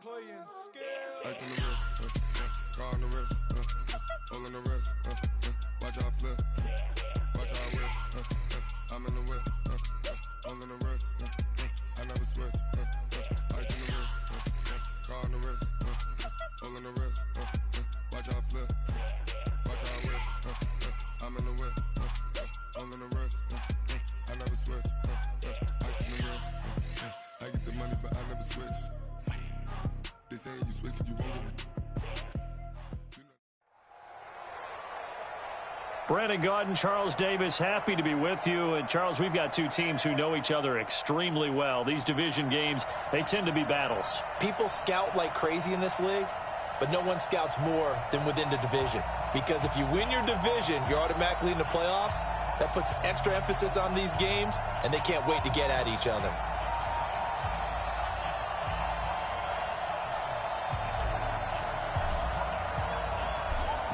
Ice on the wrist, car on the wrist, all on the wrist, watch how I flip, watch how I whip, I'm in the whip, all on the wrist, I never switch, ice on the wrist, car on the wrist, all on the wrist, watch how I flip, watch how I whip, I'm in the whip, all on the wrist, I never switch, ice on the wrist, I get the money but I never switch. They say you switch, you won't get it. Brandon Gaudin, Charles Davis, happy to be with you. And, Charles, we've got two teams who know each other extremely well. These division games, they tend to be battles. People scout like crazy in this league, but no one scouts more than within the division. Because if you win your division, you're automatically in the playoffs. That puts extra emphasis on these games, and they can't wait to get at each other.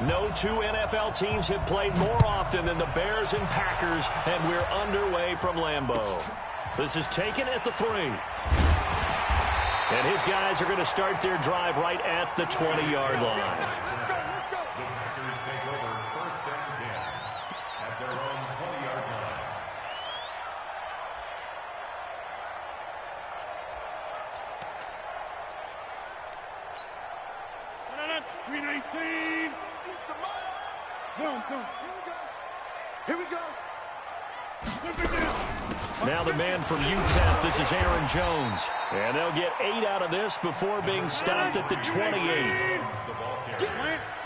No two NFL teams have played more often than the Bears and Packers, and we're underway from Lambeau. This is taken at the 3. And his guys are going to start their drive right at the 20-yard line. The Packers take over 1st and 10 at their own 20-yard line. Here we go. Now the man from UTEP, this is Aaron Jones. And they'll get 8 out of this before being stopped at the 28.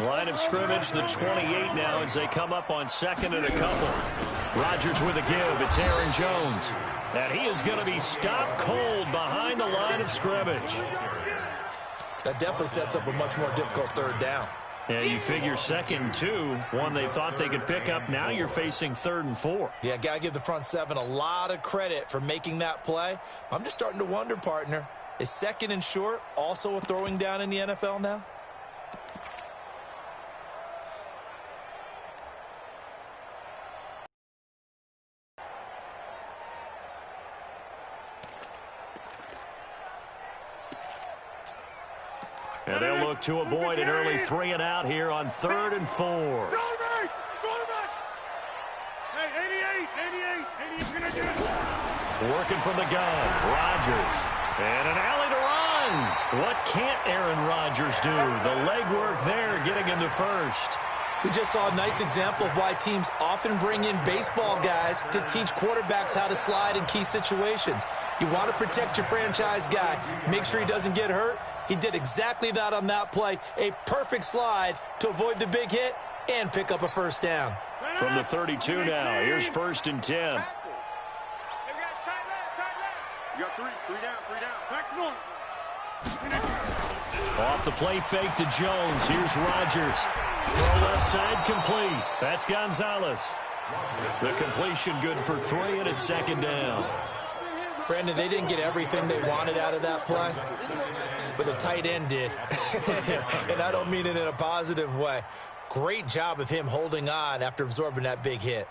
Line of scrimmage, the 28 now as they come up on 2nd and a couple. Rodgers with a give. It's Aaron Jones. And he is going to be stopped cold behind the line of scrimmage. That definitely sets up a much more difficult 3rd down. Yeah, you figure 2nd and 2, one they thought they could pick up. Now you're facing 3rd and 4. Yeah, got to give the front 7 a lot of credit for making that play. I'm just starting to wonder, partner, is 2nd and short also a throwing down in the NFL now? And they'll look to avoid an early 3 and out here on 3rd and 4. Working from the gun, Rodgers. And an alley to run. What can't Aaron Rodgers do? The legwork there getting him to 1st. We just saw a nice example of why teams often bring in baseball guys to teach quarterbacks how to slide in key situations. You want to protect your franchise guy. Make sure he doesn't get hurt. He did exactly that on that play. A perfect slide to avoid the big hit and pick up a 1st down. From the 32 now, here's 1st and 10. You got 3 down. Off the play fake to Jones. Here's Rodgers. Throw left side complete. That's Gonzalez. The completion good for 3, and it's 2nd down. Brandon, they didn't get everything they wanted out of that play, but the tight end did. And I don't mean it in a positive way. Great job of him holding on after absorbing that big hit.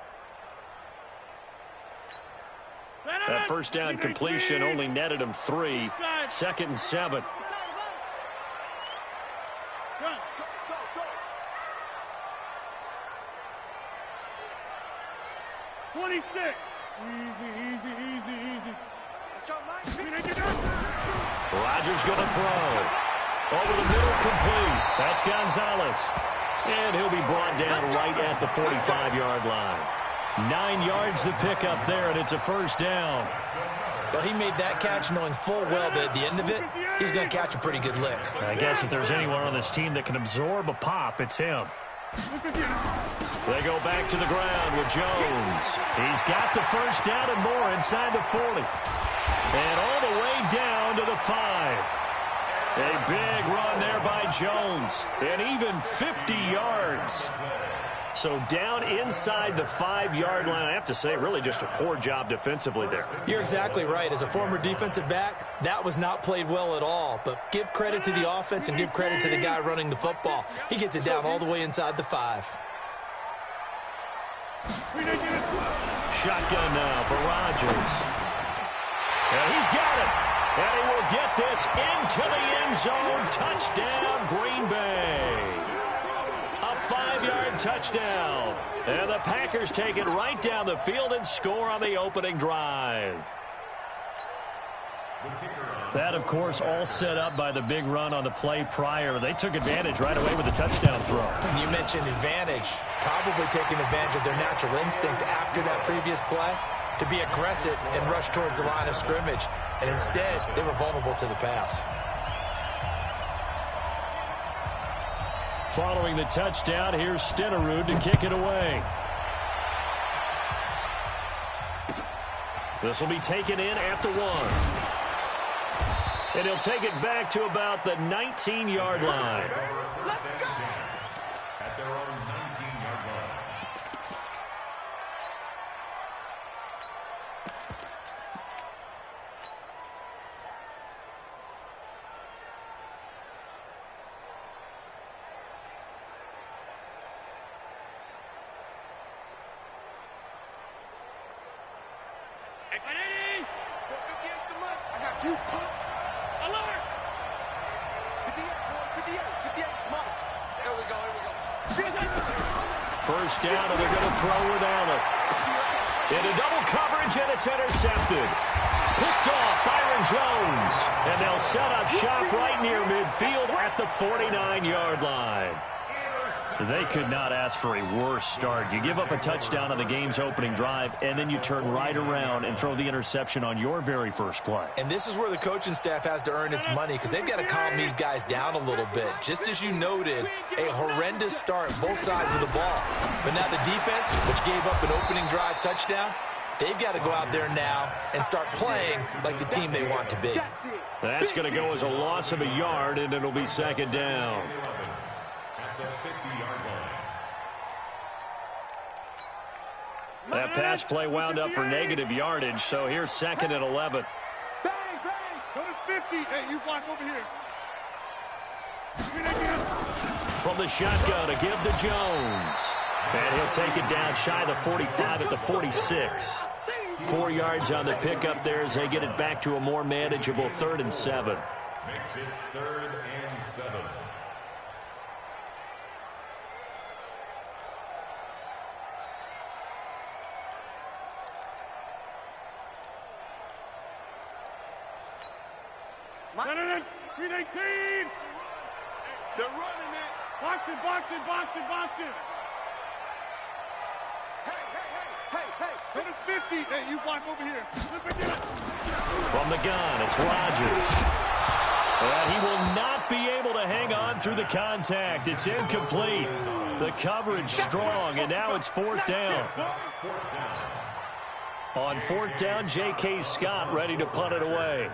That 1st down completion only netted him 3. 2nd and 7. Rodgers going to throw. Over the middle, complete. That's Gonzalez. And he'll be brought down right at the 45-yard line. 9 yards to pick up there, and it's a 1st down. Well, he made that catch knowing full well that at the end of it, he's going to catch a pretty good lick. I guess if there's anyone on this team that can absorb a pop, it's him. They go back to the ground with Jones. He's got the 1st down and more inside the 40. And all the way down to the 5. A big run there by Jones. And even 50 yards. So down inside the 5-yard line. I have to say, really just a poor job defensively there. You're exactly right. As a former defensive back, that was not played well at all. But give credit to the offense and give credit to the guy running the football. He gets it down all the way inside the 5. Shotgun now for Rodgers. And he's got it. And he will get this into the end zone. Touchdown, Green Bay. A 5-yard touchdown. And the Packers take it right down the field and score on the opening drive. That, of course, all set up by the big run on the play prior. They took advantage right away with the touchdown throw. And you mentioned advantage. Probably taking advantage of their natural instinct after that previous play to be aggressive and rush towards the line of scrimmage. And instead, they were vulnerable to the pass. Following the touchdown, here's Stenerud to kick it away. This will be taken in at the 1. And he'll take it back to about the 19-yard line. Let's go! At their own 19-yard line. I got you. Alert! 58, come on. There we go. First down, and they're going to throw with Allen. Into double coverage, and it's intercepted. Picked off Byron Jones. And they'll set up shop right near midfield at the 49-yard line. They could not ask for a worse start. You give up a touchdown on the game's opening drive, and then you turn right around and throw the interception on your very first play. And this is where the coaching staff has to earn its money because they've got to calm these guys down a little bit. Just as you noted, a horrendous start both sides of the ball. But now the defense, which gave up an opening drive touchdown, they've got to go out there now and start playing like the team they want to be. That's going to go as a loss of a yard, and it'll be second down. That pass play wound up for negative yardage, so here's second and 11. Bang, bang. Go to 50. Hey, you block over here. From the shotgun, a give to Jones. And he'll take it down shy of the 45 at the 46. 4 yards on the pickup there as they get it back to a more manageable 3rd and 7. Makes it 3rd and 7. Green 18. They're running it. Boxing. Hey. Go to 50. Hey, you block over here. From the gun, it's Rodgers. And he will not be able to hang on through the contact. It's incomplete. The coverage strong, and now it's 4th down. On 4th down, J.K. Scott ready to punt it away.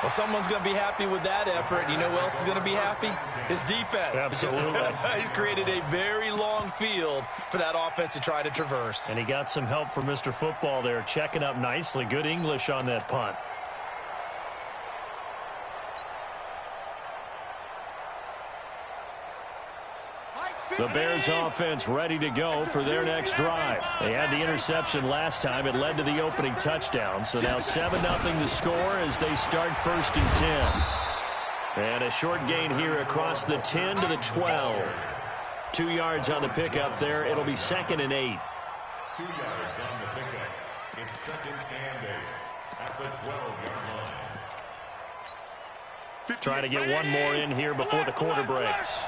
Well, someone's going to be happy with that effort. You know who else is going to be happy? His defense. Absolutely. He's created a very long field for that offense to try to traverse. And he got some help from Mr. Football there, checking up nicely. Good English on that punt. The Bears offense ready to go for their next drive. They had the interception last time. It led to the opening touchdown. So now 7-0 the score as they start 1st and 10. And a short gain here across the 10 to the 12. 2 yards on the pickup there. It'll be 2nd and 8. 2 yards on the pickup. It's 2nd and 8 at the 12-yard line. Trying to get one more in here before the quarter breaks.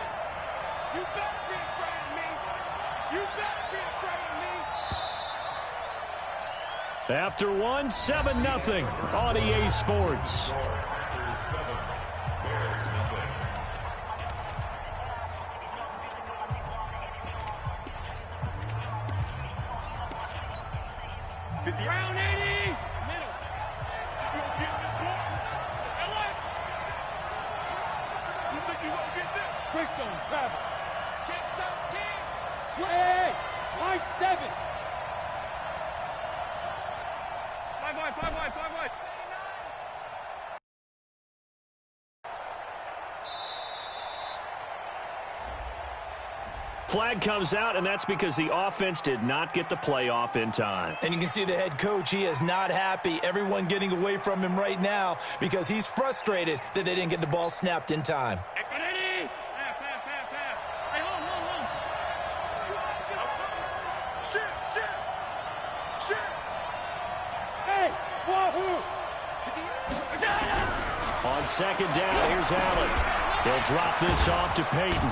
You better be afraid of me. You better be afraid of me. After one, 7-0 on EA Sports. Packers 7, Bears nothing. Round 80. Middle. You gonna get this one? LA. You think you gonna get this? Christone, Travis. Check 13. Hey, slide 7. 5 wide. Flag comes out, and that's because the offense did not get the play off in time. And you can see the head coach, he is not happy. Everyone getting away from him right now because he's frustrated that they didn't get the ball snapped in time. On second down, here's Allen. He'll drop this off to Peyton.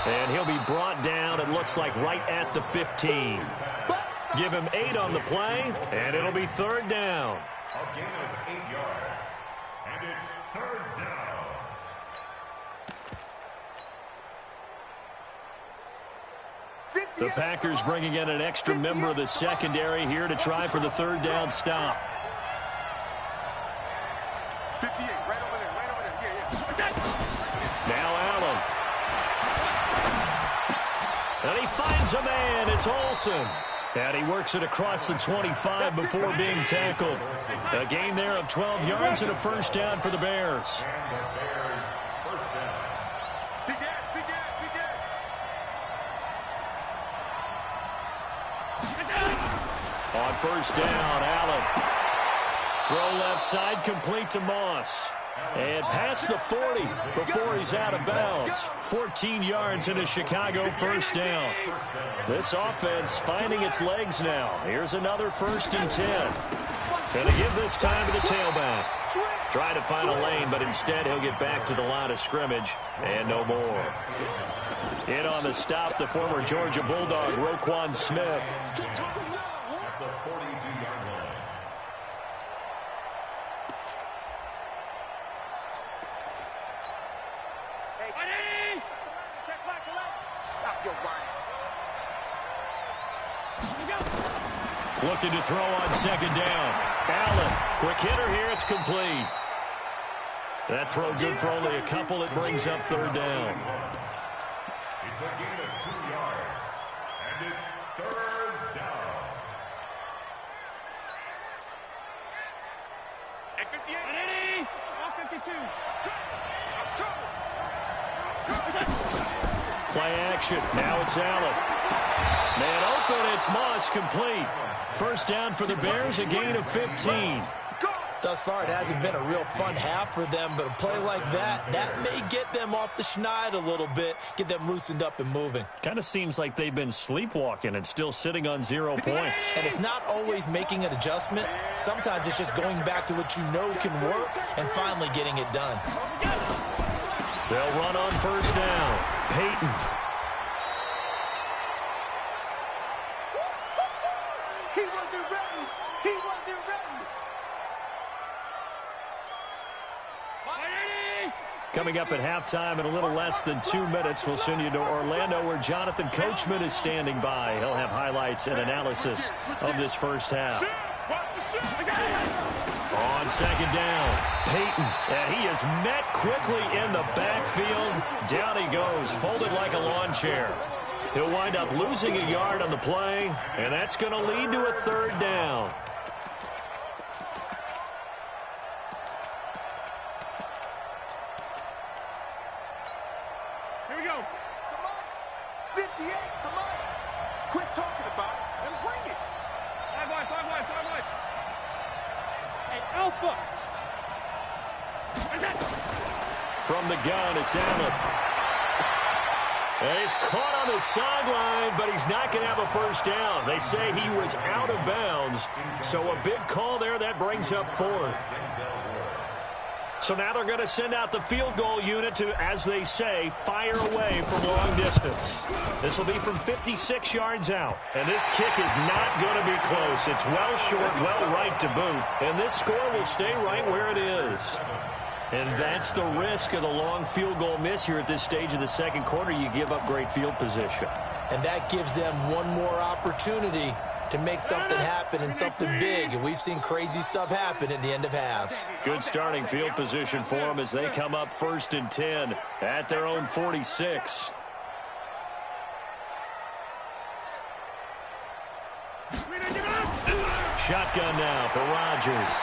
And he'll be brought down, it looks like, right at the 15. Give him 8 on the play, and it'll be third down. A gain of 8 yards. And it's third down. The Packers bringing in an extra member of the secondary here to try for the third down stop. 58, right over there, Now Allen. And he finds a man. It's Olsen. And he works it across the 25 before being tackled. A gain there of 12 yards and a first down for the Bears. And the Bears first down. On first down, Allen. Throw left side, complete to Moss. And past the 40 before he's out of bounds. 14 yards in a Chicago first down. This offense finding its legs now. Here's another 1st and 10. Gonna give this time to the tailback. Try to find a lane, but instead he'll get back to the line of scrimmage. And no more. In on the stop, the former Georgia Bulldog, Roquan Smith. At the 42-yard line. Stop your whining. Looking to throw on second down. Allen, quick hitter here, it's complete. That throw good for only a couple. It brings up third down. It's a gain of 2 yards. And it's third down. At 58. All 52. Play action. Now it's Allen. Man open, it's Moss, complete. First down for the Bears, a gain of 15. Thus far, it hasn't been a real fun half for them, but a play like that may get them off the schneid a little bit, get them loosened up and moving. Kind of seems like they've been sleepwalking and still sitting on 0 points. And it's not always making an adjustment. Sometimes it's just going back to what you know can work and finally getting it done. They'll run on first down. Peyton. He wasn't ready. He wasn't ready. Coming up at halftime in a little less than 2 minutes, we'll send you to Orlando where Jonathan Coachman is standing by. He'll have highlights and analysis of this first half. On second down, Peyton, and he is met quickly in the backfield. Down he goes, folded like a lawn chair. He'll wind up losing a yard on the play, and that's going to lead to a third down. Here we go. Come on. 58. Come on. Quit talking about it and bring it. 5 wide. Hey, Alpha. From the gun, it's Allen. And he's caught on the sideline, but he's not going to have a first down. They say he was out of bounds, so a big call there. That brings up 4th. So now they're going to send out the field goal unit to, as they say, fire away from long distance. This will be from 56 yards out. And this kick is not going to be close. It's well short, well right to boot. And this score will stay right where it is. And that's the risk of the long field goal miss here at this stage of the second quarter. You give up great field position. And that gives them one more opportunity to make something happen and something big. And we've seen crazy stuff happen at the end of halves. Good starting field position for them as they come up 1st and 10 at their own 46. Shotgun now for Rodgers.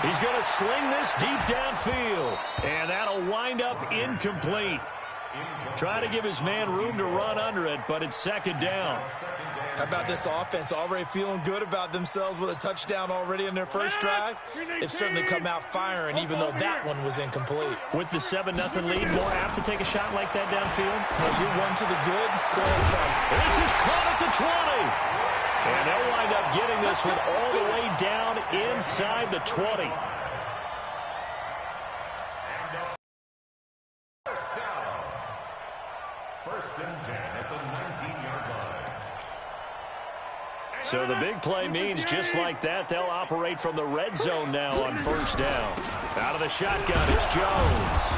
He's going to sling this deep downfield, and that'll wind up incomplete. Trying to give his man room to run under it, but it's second down. How about this offense already feeling good about themselves with a touchdown already in their first drive? They've certainly come out firing, even though that one was incomplete. With the 7-0 lead, more apt to take a shot like that downfield? Hey, you're one to the good. Go ahead and try. This is caught at the 20. And they'll wind up getting this one all the way down inside the 20. First and 10 at the 19-yard line. So the big play means just like that, they'll operate from the red zone now on first down. Out of the shotgun, it's Jones.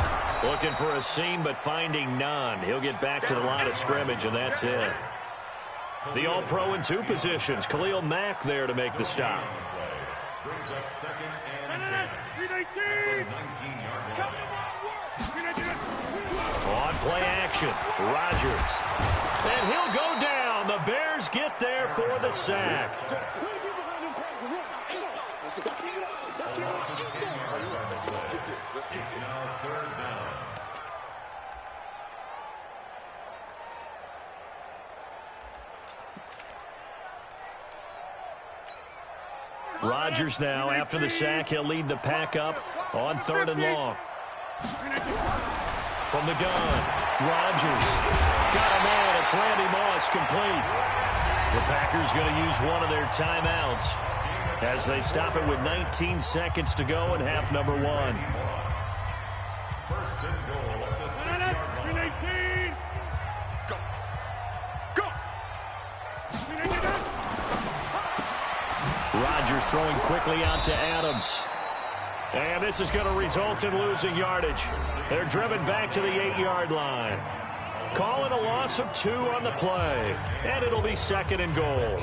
Looking for a seam, but finding none. He'll get back to the line of scrimmage, and that's it. The All-Pro in 2 positions. Khalil Mack there to make the stop. Brings up second and 10 at the 19-yard line. On play action, Rodgers. And he'll go down. The Bears get there for the sack. It's now third down. Rodgers now, after the sack, he'll lead the pack up on 3rd and long. From the gun, Rodgers. Got a man, it's Randy Moss, complete. The Packers going to use one of their timeouts as they stop it with 19 seconds to go in half number 1. First and goal at the 6-yard line. Rodgers throwing quickly out to Adams. And this is going to result in losing yardage. They're driven back to the 8-yard line. Calling a loss of 2 on the play. And it'll be 2nd and goal.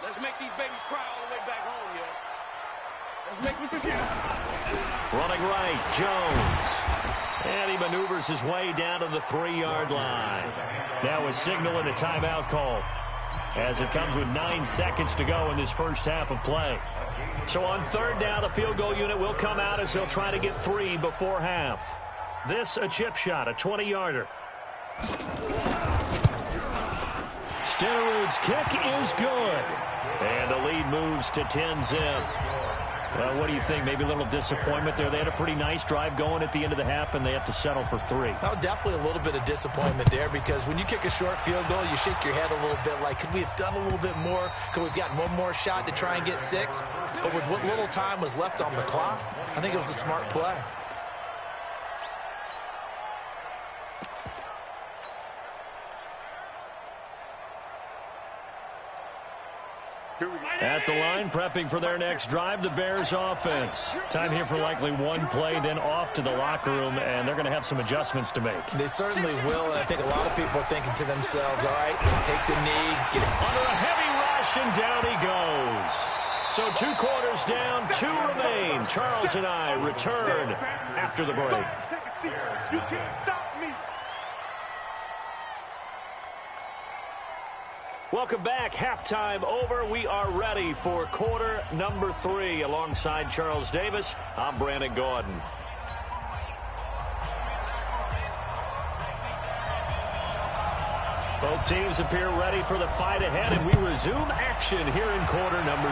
Let's make these babies cry all the way back home, yo. Let's make them forget. Running right, Jones. And he maneuvers his way down to the 3-yard line. Now a signal and a timeout call, as it comes with 9 seconds to go in this first half of play. So on 3rd down, the field goal unit will come out as they'll try to get 3 before half. This a chip shot, a 20-yarder. Stenerud's kick is good. And the lead moves to 10-zip. Well, what do you think? Maybe a little disappointment there. They had a pretty nice drive going at the end of the half, and they have to settle for 3. Oh, definitely a little bit of disappointment there, because when you kick a short field goal, you shake your head a little bit like, could we have done a little bit more? Could we have gotten one more shot to try and get 6? But with what little time was left on the clock, I think it was a smart play. At the line, prepping for their next drive, the Bears offense. Time here for likely one play, then off to the locker room, and they're going to have some adjustments to make. They certainly will, and I think a lot of people are thinking to themselves, all right, take the knee, get it. Under a heavy rush, and down he goes. So 2 quarters down, 2 remain. Charles and I return after the break. You can't stop me. Welcome back. Halftime over. We are ready for quarter number 3. Alongside Charles Davis, I'm Brandon Gordon. Both teams appear ready for the fight ahead, and we resume action here in quarter number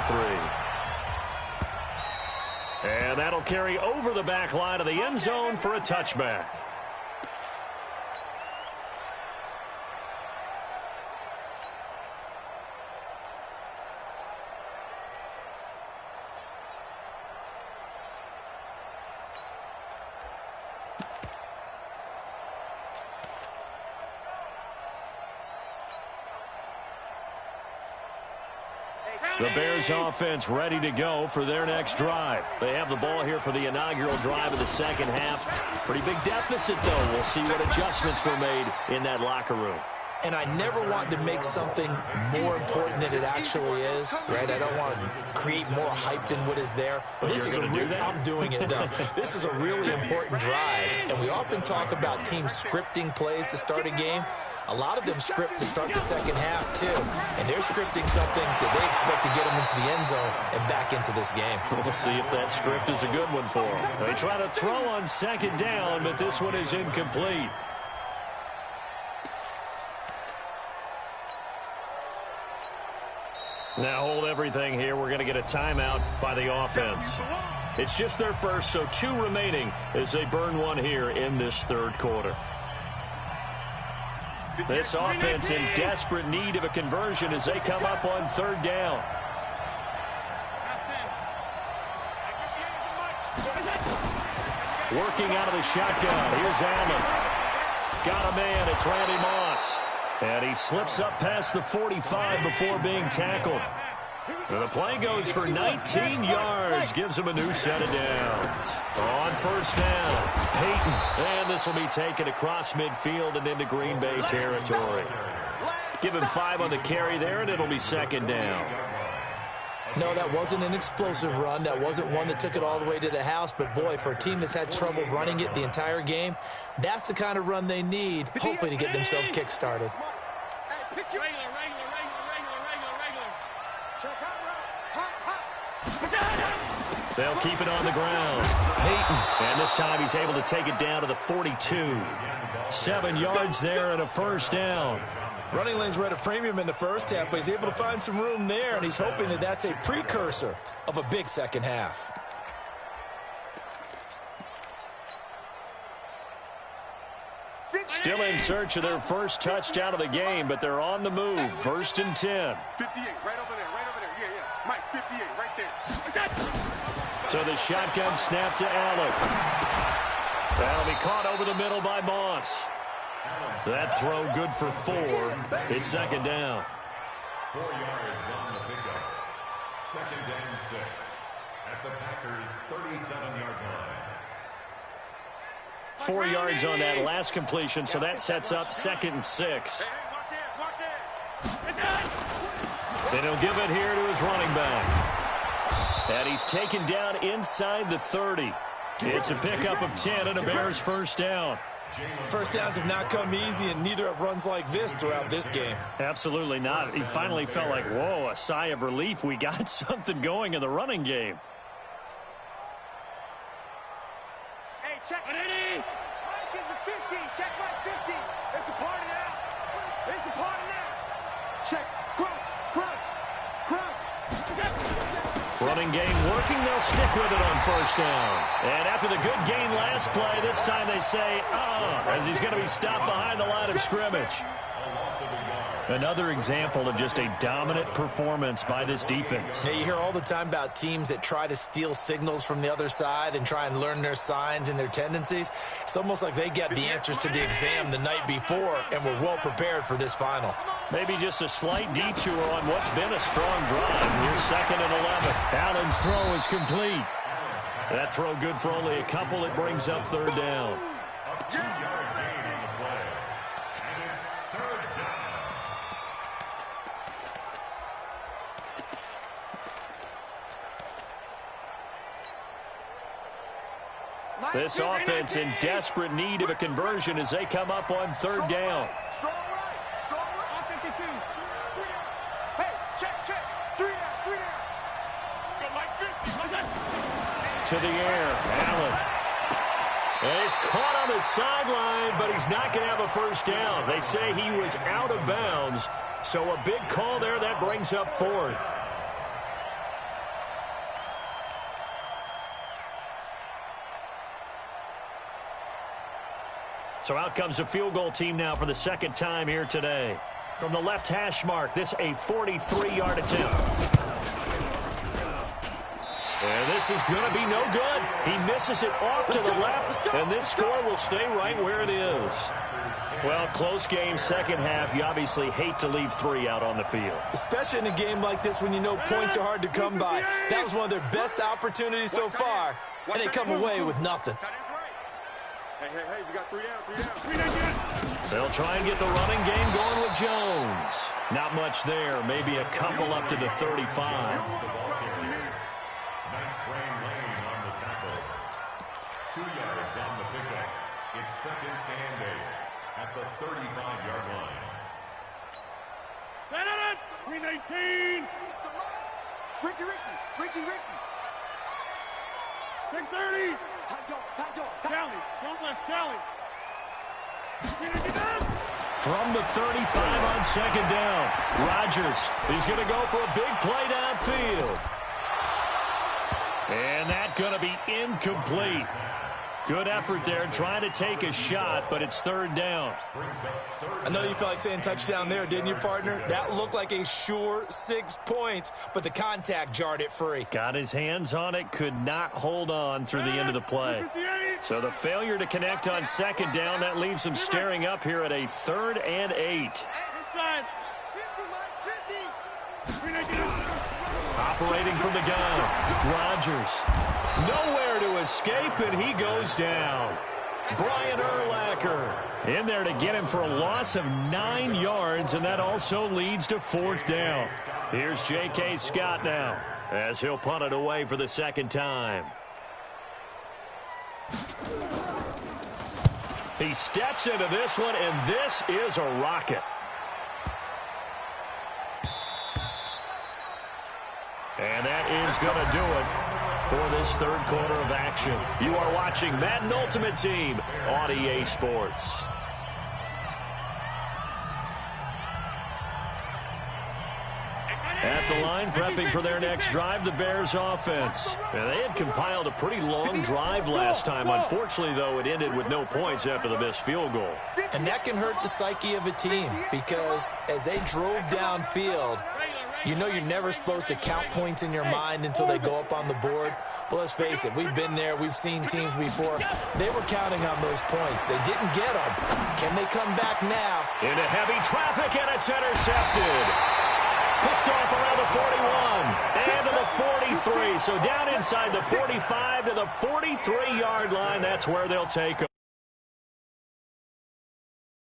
3. And that'll carry over the back line of the end zone for a touchback. The Bears offense ready to go for their next drive. They have the ball here for the inaugural drive of the second half. Pretty big deficit, though. We'll see what adjustments were made in that locker room. And I never want to make something more important than it actually is, right? I don't want to create more hype than what is there. But this is I'm doing it, though. This is a really important drive. And we often talk about teams scripting plays to start a game. A lot of them script to start the second half, too. And they're scripting something that they expect to get them into the end zone and back into this game. We'll see if that script is a good one for them. They try to throw on second down, but this one is incomplete. Now hold everything here. We're going to get a timeout by the offense. It's just their first, so 2 remaining as they burn one here in this third quarter. This offense in desperate need of a conversion as they come up on third down. Working out of the shotgun. Here's Allen. Got a man. It's Randy Moss. And he slips up past the 45 before being tackled. And the play goes for 19 yards. Gives him a new set of downs. On first down, Peyton. And this will be taken across midfield and into Green Bay territory. Give him 5 on the carry there, and it'll be second down. No, that wasn't an explosive run. That wasn't one that took it all the way to the house. But, boy, for a team that's had trouble running it the entire game, that's the kind of run they need, hopefully, to get themselves kick-started. They'll keep it on the ground. Peyton. And this time he's able to take it down to the 42. 7 yards there and a first down. Running lanes were at a premium in the first half, but he's able to find some room there, and he's hoping that that's a precursor of a big second half. Still in search of their first touchdown of the game, but they're on the move. First and 10. 58, right over there, right over there. Yeah, yeah. Mike, 58, right there. So the shotgun snap to Allen. That'll be caught over the middle by Moss. That throw good for 4. It's second down. 4 yards on the pickup. Second and 6 at the Packers' 37-yard line. 4 yards on that last completion, so that sets up second and 6. And he'll give it here to his running back. And he's taken down inside the 30. It's a pickup of 10 and a Bears first down. First downs have not come easy, and neither have runs like this throughout this game. Absolutely not. He finally felt like, whoa, a sigh of relief. We got something going in the running game. Hey, check it. Mike is a 50. Check Mike 50. It's a party now. It's a party now. Check. Crunch. Running game working. They'll stick with it on first down. And after the good gain last play, this time they say, as he's going to be stopped behind the line of scrimmage. Another example of just a dominant performance by this defense. Yeah, you hear all the time about teams that try to steal signals from the other side and try and learn their signs and their tendencies. It's almost like they get the answers to the exam the night before and were well prepared for this final. Maybe just a slight detour on what's been a strong drive. Here's second and 11. Allen's throw is complete. That throw good for only a couple. It brings up third down. A 2-yard gain on the play. And it's third down. This offense in desperate need of a conversion as they come up on third down. Strong right. On 52. Hey, check. 3 down. Go Mike 50. To the air, Allen. And he's caught on the sideline, but he's not going to have a first down. They say he was out of bounds, so a big call there that brings up fourth. So out comes a field goal team now for the second time here today. From the left hash mark, this a 43-yard attempt. And this is going to be no good. He misses it off to the left, and this score will stay right where it is. Well, close game, second half. You obviously hate to leave 3 out on the field. Especially in a game like this when you know points are hard to come by. That was one of their best opportunities so far, and they come away with nothing. Hey, we got 3 down. They'll try and get the running game going with Jones. Not much there. Maybe a couple up to the 35. The ball carrier. Ninth Train Lane on the tackle. 2 yards on the pickup. It's 2nd and 8 at the 35-yard line. 319. Ricky. 630. Tally. Don't let Tally. From the 35 on 2nd down, Rodgers is going to go for a big play downfield. And that's going to be incomplete. Good effort there trying to take a shot, but it's 3rd down. I know you felt like saying touchdown there, didn't you, partner? That looked like a sure 6 points, but the contact jarred it free. Got his hands on it, could not hold on through the end of the play. So the failure to connect on 2nd down, that leaves him staring up here at a 3rd and 8. Operating from the gun, Rodgers. Nowhere to escape, and he goes down. Brian Urlacher in there to get him for a loss of 9 yards, and that also leads to 4th down. Here's J.K. Scott now as he'll punt it away for the 2nd time. He steps into this one, and this is a rocket. And that is going to do it for this 3rd quarter of action. You are watching Madden Ultimate Team on EA Sports. At the line, prepping for their next drive, the Bears offense. And they had compiled a pretty long drive last time. Unfortunately, though, it ended with no points after the missed field goal. And that can hurt the psyche of a team because as they drove downfield, you know you're never supposed to count points in your mind until they go up on the board. But let's face it, we've been there. We've seen teams before. They were counting on those points. They didn't get them. Can they come back now? Into heavy traffic, and it's intercepted. Picked off around the 41 and to the 43. So down inside the 45 to the 43-yard line. That's where they'll take them.